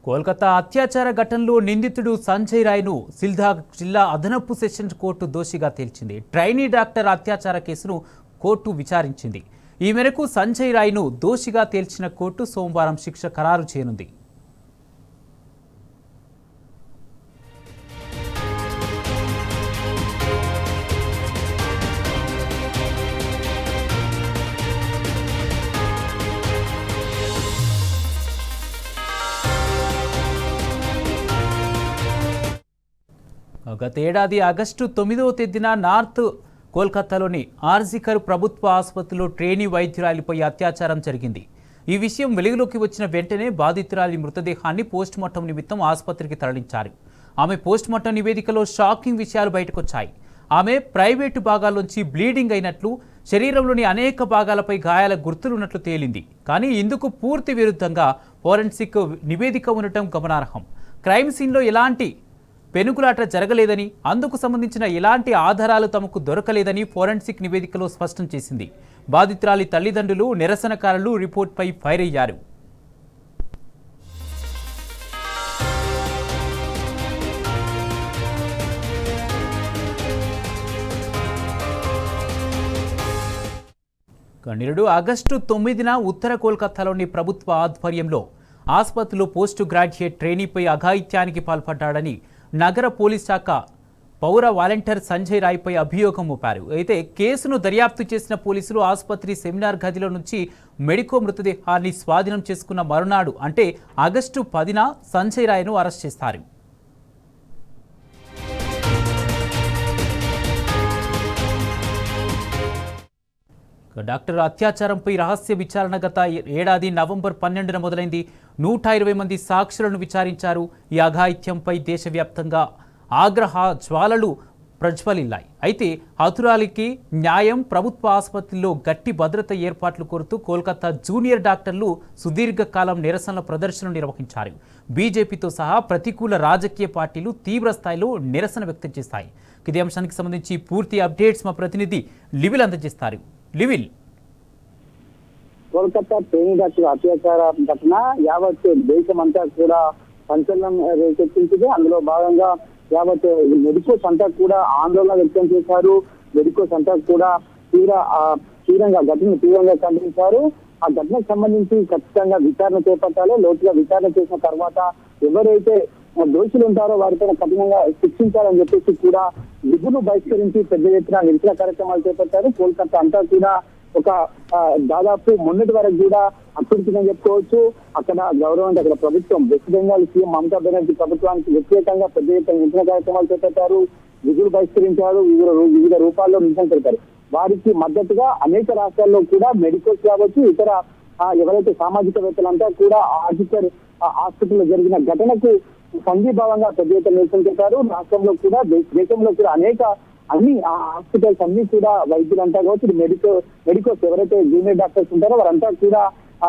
కోల్కతా అత్యాచార ఘటనలో నిందితుడు సంజయ్ రాయ్ను సిల్దార్ జిల్లా అదనపు సెషన్స్ కోర్టు దోషిగా తేల్చింది. ట్రైనీ డాక్టర్ అత్యాచార కేసును కోర్టు విచారించింది. ఈ మేరకు సంజయ్ రాయ్ను దోషిగా తేల్చిన కోర్టు సోమవారం శిక్ష ఖరారు చేయనుంది. గత ఏడాది ఆగస్టు 9వ తేదీన నార్త్ కోల్కతాలోని ఆర్జికర్ ప్రభుత్వ ఆసుపత్రిలో ట్రైనీ వైద్యురాలిపై అత్యాచారం జరిగింది. ఈ విషయం వెలుగులోకి వచ్చిన వెంటనే బాధితురాలి మృతదేహాన్ని పోస్టుమార్టం నిమిత్తం ఆసుపత్రికి తరలించారు. ఆమె పోస్టుమార్టం నివేదికలో షాకింగ్ విషయాలు బయటకొచ్చాయి. ఆమె ప్రైవేటు భాగాల్లోంచి బ్లీడింగ్ అయినట్లు, శరీరంలోని అనేక భాగాలపై గాయాల గుర్తులున్నట్లు తేలింది. కానీ ఇందుకు పూర్తి విరుద్ధంగా ఫోరెన్సిక్ నివేదిక ఉండటం గమనార్హం. క్రైమ్ సీన్లో ఎలాంటి పెనుగులాట జరగలేదని, అందుకు సంబంధించిన ఎలాంటి ఆధారాలు తమకు దొరకలేదని ఫోరెన్సిక్ నివేదికలో స్పష్టం చేసింది. బాధితురాలి తల్లిదండ్రులు, నిరసనకారులు రిపోర్ట్పై ఫైర్ అయ్యారు. నిరుడు ఆగస్టు 9న ఉత్తర కోల్కతాలోని ప్రభుత్వ ఆధ్వర్యంలో ఆసుపత్రిలో పోస్ట్ గ్రాడ్యుయేట్ ట్రైనీపై అఘాయిత్యానికి పాల్పడ్డాడని నగర పోలీస్ శాఖ పౌర వాలంటీర్ సంజయ్ రాయ్పై అభియోగం మోపారు. అయితే కేసును దర్యాప్తు చేసిన పోలీసులు ఆసుపత్రి సెమినార్ గదిలో నుంచి మెడికో మృతదేహాన్ని స్వాధీనం చేసుకున్న మరునాడు అంటే ఆగస్టు 10న సంజయ్ రాయ్ను అరెస్ట్ చేస్తారు. డాక్టర్ అత్యాచారంపై రహస్య విచారణ గత ఏడాది నవంబర్ 12న మొదలైంది. 120 మంది సాక్షులను విచారించారు. ఈ అఘాయిత్యంపై దేశవ్యాప్తంగా ఆగ్రహ జ్వాలలు ప్రజ్వలిల్లాయి. అయితే హతురాలికి న్యాయం, ప్రభుత్వ ఆసుపత్రిలో గట్టి భద్రత ఏర్పాట్లు కోరుతూ కోల్కతా జూనియర్ డాక్టర్లు సుదీర్ఘకాలం నిరసనల ప్రదర్శనలు నిర్వహించారు. బీజేపీతో సహా ప్రతికూల రాజకీయ పార్టీలు తీవ్ర స్థాయిలో నిరసన వ్యక్తం చేస్తాయి. ఇదే అంశానికి సంబంధించి పూర్తి అప్డేట్స్ మా ప్రతినిధి లివిల్ అందజేస్తారు. లివిల్, కోల్కతా ట్రైనీ డాక్టర్ అత్యాచార ఘటన యావత్ దేశమంతా కూడా సంచలనం రేకెత్తించింది. అందులో భాగంగా యావత్ మెడికోస్ అంతా కూడా ఆందోళన వ్యక్తం చేశారు. మెడికోస్ అంతా కూడా తీవ్రంగా ఖండించారు. ఆ ఘటనకు సంబంధించి ఖచ్చితంగా విచారణ చేపట్టాలి. లోతుగా విచారణ చేసిన తర్వాత ఎవరైతే దోషులు ఉంటారో వారిపైన కఠినంగా శిక్షించాలని చెప్పేసి కూడా విధులు బహిష్కరించి పెద్ద ఎత్తున నిరసన కార్యక్రమాలు చేపట్టారు. కోల్కతా అంతా కూడా ఒక దాదాపు మొన్నటి వరకు కూడా అప్పటికని చెప్పుకోవచ్చు. అక్కడ గౌరవం అక్కడ ప్రభుత్వం వెస్ట్ బెంగాల్ సీఎం మమతా బెనర్జీ ప్రభుత్వానికి వ్యతిరేకంగా పెద్ద ఎత్తున నిరసన కార్యక్రమాలు చేపట్టారు. విధులు బహిష్కరించారు. వివిధ రూపాల్లో నిరసన తెలిపారు. వారికి మద్దతుగా అనేక రాష్ట్రాల్లో కూడా మెడికోస్ కావచ్చు, ఇతర ఎవరైతే సామాజికవేత్తలంతా కూడా ఆర్జికర్ హాస్పిటల్లో జరిగిన ఘటనకు సంఘీభావంగా పెద్ద ఎత్తున నిరసన చేశారు. రాష్ట్రంలో కూడా దేశంలో కూడా అన్ని హాస్పిటల్స్ అన్ని కూడా వైద్యులంతా కావచ్చు, మెడికోస్ ఎవరైతే జూనియర్ డాక్టర్స్ ఉంటారో వారంతా కూడా ఆ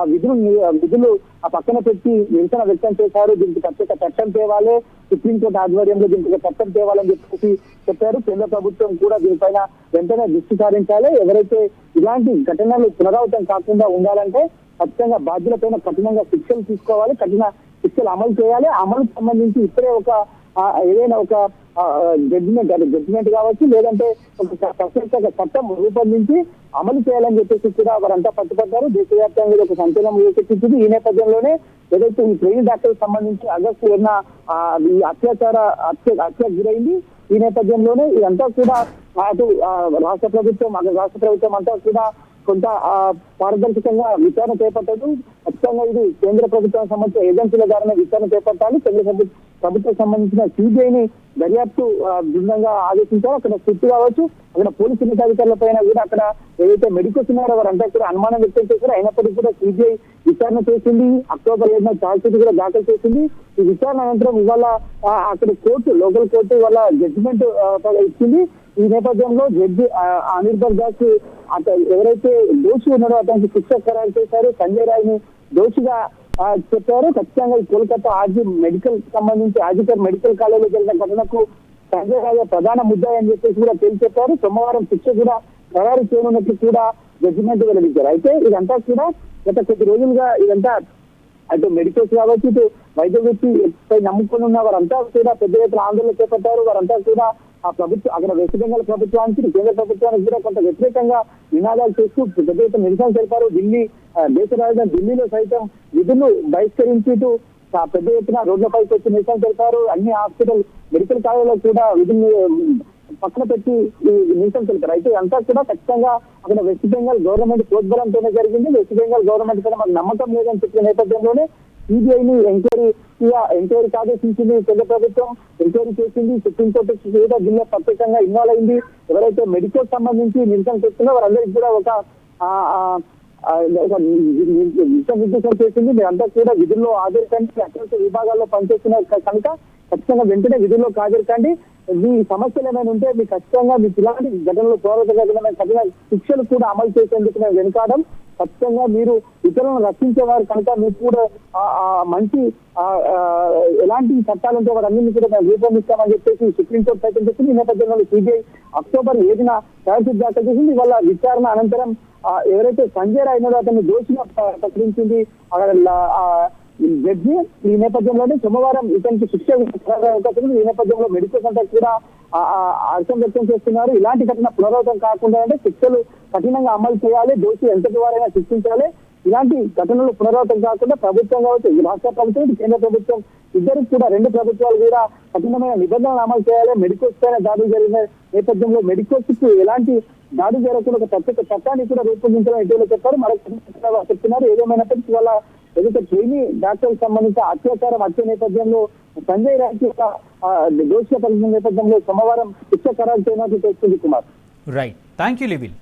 విధులు పక్కన పెట్టి నిరసన వ్యక్తం చేశారు. దీనికి ప్రత్యేక చట్టం తేవాలి, సుప్రీంకోర్టు ఆధ్వర్యంలో దీనికి చట్టం తేవాలని చెప్పేసి చెప్పారు. కేంద్ర ప్రభుత్వం కూడా దీనిపైన వెంటనే దృష్టి సారించాలి. ఎవరైతే ఇలాంటి ఘటనలు పునరావృతం కాకుండా ఉండాలంటే ఖచ్చితంగా బాధ్యులపైన కఠినంగా శిక్షలు తీసుకోవాలి, కఠిన శిక్షలు అమలు చేయాలి. అమలుకు సంబంధించి ఇప్పుడే ఏదైనా ఒక జడ్జిమెంట్ కావచ్చు, లేదంటే ఒక చట్టం రూపొందించి అమలు చేయాలని చెప్పేసి కూడా వారంతా పట్టుపడ్డారు. దేశవ్యాప్తంగా ఒక సంచలనం రేకెత్తించింది. ఈ నేపథ్యంలోనే ఏదైతే ఈ ట్రైనీ డాక్టర్ సంబంధించి ఆగస్టు 7న ఈ హత్య గురైంది. ఈ నేపథ్యంలోనే ఇదంతా కూడా అటు రాష్ట్ర ప్రభుత్వం అంతా కూడా కొంత పారదర్శకంగా విచారణ చేపట్టదు. ఖచ్చితంగా ఇది కేంద్ర ప్రభుత్వానికి సంబంధించిన ఏజెన్సీల ద్వారా విచారణ చేపట్టాలి. కేంద్ర ప్రభుత్వం సంబంధించిన సిబిఐని దర్యాప్తు బృందంగా ఆదేశించారు. అక్కడ సిట్టు కావచ్చు, అక్కడ పోలీసు ఉన్నతాధికారుల పైన కూడా అక్కడ ఏదైతే మెడికోస్ ఉన్నారో వారంతా కూడా అనుమానం వ్యక్తం చేశారు. అయినప్పటికీ కూడా సిబిఐ విచారణ చేసింది. అక్టోబర్ 7న ఛార్జ్ షీట్ కూడా దాఖలు చేసింది. ఈ విచారణ అనంతరం ఇవాళ అక్కడ లోకల్ కోర్టు ఇవాళ జడ్జిమెంట్ ఇచ్చింది. ఈ నేపథ్యంలో జడ్జి అనిర్బర్ దాస్ ఎవరైతే దోషి ఉన్నారో అతనికి శిక్ష ఖరారు చేశారు. సంజయ్ రాయ్ని దోషిగా చెప్పారు. ఖచ్చితంగా ఈ కోల్కతా ఆర్జికర్ మెడికల్ కాలేజీలో జరిగిన ఘటనకు సంజయ్ రాయ్ ప్రధాన ముద్దాయి అని చెప్పేసి కూడా చెప్పారు. సోమవారం శిక్ష కూడా ఖరారు చేయనున్నట్లు కూడా జడ్జిమెంట్ వెల్లడించారు. అయితే ఇదంతా కూడా గత కొద్ది రోజులుగా ఇదంతా అటు మెడికోస్ కావచ్చు, ఇటు వైద్య వృత్తిపై నమ్ముకుని ఉన్న వారంతా కూడా పెద్ద ఎత్తున ఆందోళన చేపట్టారు. వారంతా కూడా ఆ ప్రభుత్వం అక్కడ వెస్ట్ బెంగాల్ ప్రభుత్వానికి కేంద్ర ప్రభుత్వానికి కూడా కొంత వ్యతిరేకంగా నినాదాలు చేస్తూ పెద్ద ఎత్తున నిరసన తెలిపారు. ఢిల్లీ దేశ రాజధాని ఢిల్లీలో సైతం విధులు బహిష్కరించుతూ పెద్ద ఎత్తున రోడ్లపైకి వచ్చి నిరసన తెలిపారు. అన్ని హాస్పిటల్ మెడికల్ కాలేజీలో కూడా విధులు పక్కన పెట్టి ఈ నిరసన తెలిపారు. అయితే అంతా కూడా ఖచ్చితంగా అక్కడ వెస్ట్ బెంగాల్ గవర్నమెంట్ ప్రోద్బలంతోనే జరిగింది. వెస్ట్ బెంగాల్ గవర్నమెంట్ పైన మాకు నమ్మకం లేదని చెప్పిన నేపథ్యంలోనే సిబిఐని ఎంక్వైరీకి ఆదేశించింది కేంద్ర ప్రభుత్వం. ఎంక్వైరీ చేసింది. సుప్రీంకోర్టు కూడా దీనిలో ప్రత్యేకంగా ఇన్వాల్వ్ అయింది. ఎవరైతే మెడికల్ సంబంధించి నిరసన చేస్తున్నారో వారందరికీ కూడా ఒక నిర్దేశం చేసింది. మీరంతా కూడా విధుల్లో హాజరుకండి, అత్యవసర విభాగాల్లో పనిచేస్తున్న కనుక ఖచ్చితంగా వెంటనే విధుల్లో హాజరుకండి. మీ సమస్యలు ఏమైనా ఉంటే మీకు ఖచ్చితంగా మీకు ఇలాంటి ఘటనలు పోరాటమైన కఠిన శిక్షలు కూడా అమలు చేసేందుకు మేము వెనుకాడం. ఖచ్చితంగా మీరు ఇతరులను రక్షించేవారు కనుక మీకు కూడా మంచి ఎలాంటి చట్టాలు ఉంటే వారన్నింటినీ కూడా మేము రూపొందిస్తామని చెప్పేసి సుప్రీంకోర్టు సైతం చెప్పింది. ఈ నేపథ్యంలో సిబిఐ అక్టోబర్ 7న ఛార్జ్షీట్ దాఖలు చేసింది. వాళ్ళ విచారణ అనంతరం ఎవరైతే సంజయ్ రాయ్ ఉన్నారో అతన్ని దోషిగా ప్రకటించింది జడ్జి. ఈ నేపథ్యంలోనే సోమవారం ఇతనికి శిక్ష అవకాశం. ఈ నేపథ్యంలో మెడికల్ సెంటర్ కూడా హర్షం వ్యక్తం చేస్తున్నారు. ఇలాంటి ఘటన పునరావృతం కాకుండా అంటే శిక్షలు కఠినంగా అమలు చేయాలి, దోషి ఎంతటి వారైనా శిక్షించాలి. ఇలాంటి ఘటనలు పునరావృతం కాకుండా ప్రభుత్వం కావచ్చు, రాష్ట్ర ప్రభుత్వం, కేంద్ర ప్రభుత్వం ఇద్దరికి కూడా రెండు ప్రభుత్వాలు కూడా కఠినమైన నిబంధనలు అమలు చేయాలి. మెడికోస్ పైన దాడులు జరిగిన నేపథ్యంలో మెడికోస్ కు ఎలాంటి దాడి జరగకుండా ఒక ప్రత్యేక చట్టాన్ని కూడా రూపొందించాలని ఇటీవల చెప్పారు. మరొక చెప్తున్నారు. ఏదేమైనప్పటికీ వాళ్ళ ఏదైతే ట్రైనీ డాక్టర్ సంబంధించిన అత్యాచారం హత్య నేపథ్యంలో సంజయ్ రాయ్కి దోషిగా పరిచిన నేపథ్యంలో సోమవారం శిక్ష ఖరారు చేయడానికి తెలుస్తుంది కుమార్. Right, thank you లివిల్.